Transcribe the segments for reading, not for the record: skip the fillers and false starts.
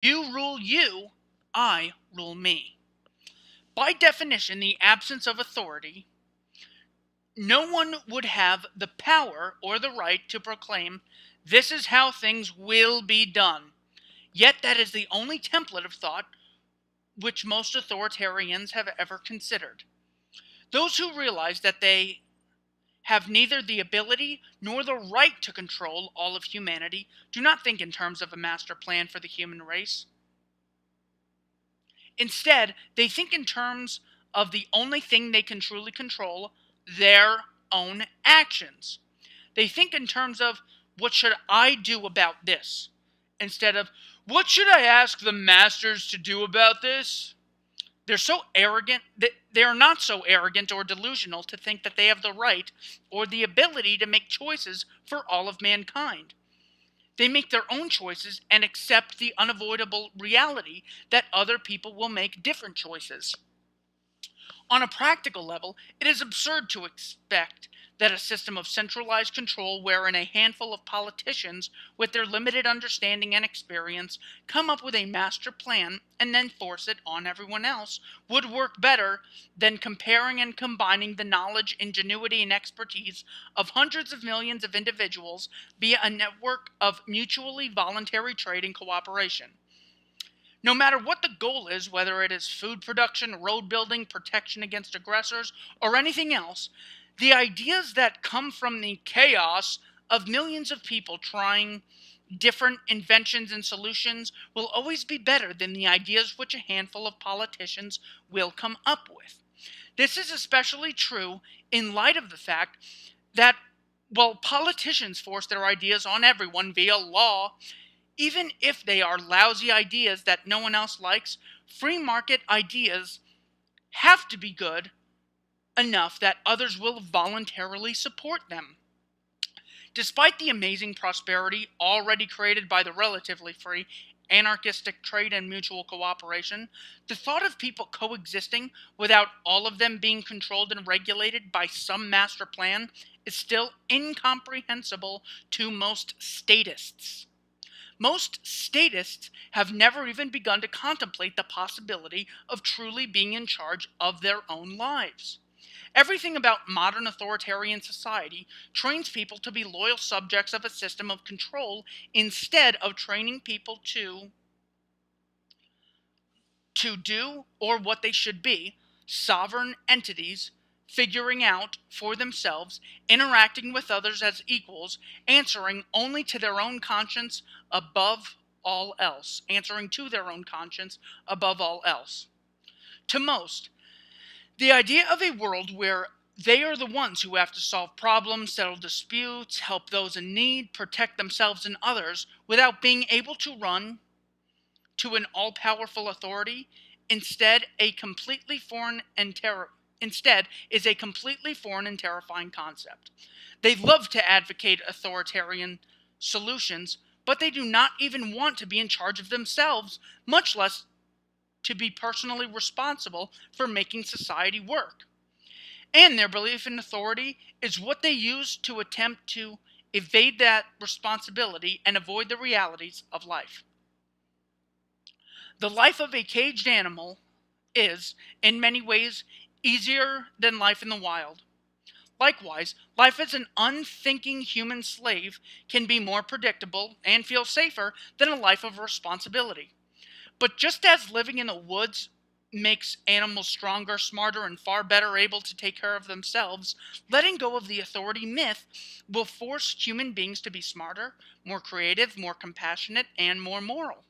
You rule you, I rule me. By definition, the absence of authority, no one would have the power or the right to proclaim, "This is how things will be done." Yet that is the only template of thought which most authoritarians have ever considered. Those who realize that they have neither the ability nor the right to control all of humanity do not think in terms of a master plan for the human race. Instead, they think in terms of the only thing they can truly control, their own actions. They think in terms of, what should I do about this? Instead of, what should I ask the masters to do about this? They're so arrogant that they are not so arrogant or delusional to think that they have the right or the ability to make choices for all of mankind. They make their own choices and accept the unavoidable reality that other people will make different choices. On a practical level, it is absurd to expect that a system of centralized control wherein a handful of politicians, with their limited understanding and experience, come up with a master plan and then force it on everyone else, would work better than comparing and combining the knowledge, ingenuity, and expertise of hundreds of millions of individuals via a network of mutually voluntary trade and cooperation. No matter what the goal is, whether it is food production, road building, protection against aggressors, or anything else, the ideas that come from the chaos of millions of people trying different inventions and solutions will always be better than the ideas which a handful of politicians will come up with. This is especially true in light of the fact that, while politicians force their ideas on everyone via law, even if they are lousy ideas that no one else likes, free market ideas have to be good enough that others will voluntarily support them. Despite the amazing prosperity already created by the relatively free anarchistic trade and mutual cooperation, the thought of people coexisting without all of them being controlled and regulated by some master plan is still incomprehensible to most statists. Most statists have never even begun to contemplate the possibility of truly being in charge of their own lives. Everything about modern authoritarian society trains people to be loyal subjects of a system of control instead of training people to do or what they should be, sovereign entities, figuring out for themselves, interacting with others as equals, answering only to their own conscience above all else, answering to their own conscience above all else. To most, the idea of a world where they are the ones who have to solve problems, settle disputes, help those in need, protect themselves and others, without being able to run to an all-powerful authority, instead is a completely foreign and terrifying concept. They love to advocate authoritarian solutions, but they do not even want to be in charge of themselves, much less to be personally responsible for making society work. And their belief in authority is what they use to attempt to evade that responsibility and avoid the realities of life. The life of a caged animal is, in many ways, easier than life in the wild. Likewise, life as an unthinking human slave can be more predictable and feel safer than a life of responsibility. But just as living in the woods makes animals stronger, smarter, and far better able to take care of themselves, letting go of the authority myth will force human beings to be smarter, more creative, more compassionate, and more moral.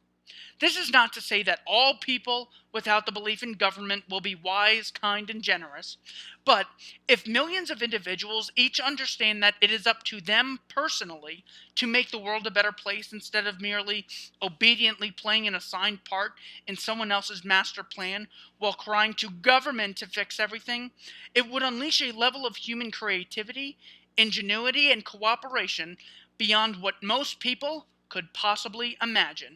This is not to say that all people without the belief in government will be wise, kind, and generous, but if millions of individuals each understand that it is up to them personally to make the world a better place instead of merely obediently playing an assigned part in someone else's master plan while crying to government to fix everything, it would unleash a level of human creativity, ingenuity, and cooperation beyond what most people could possibly imagine.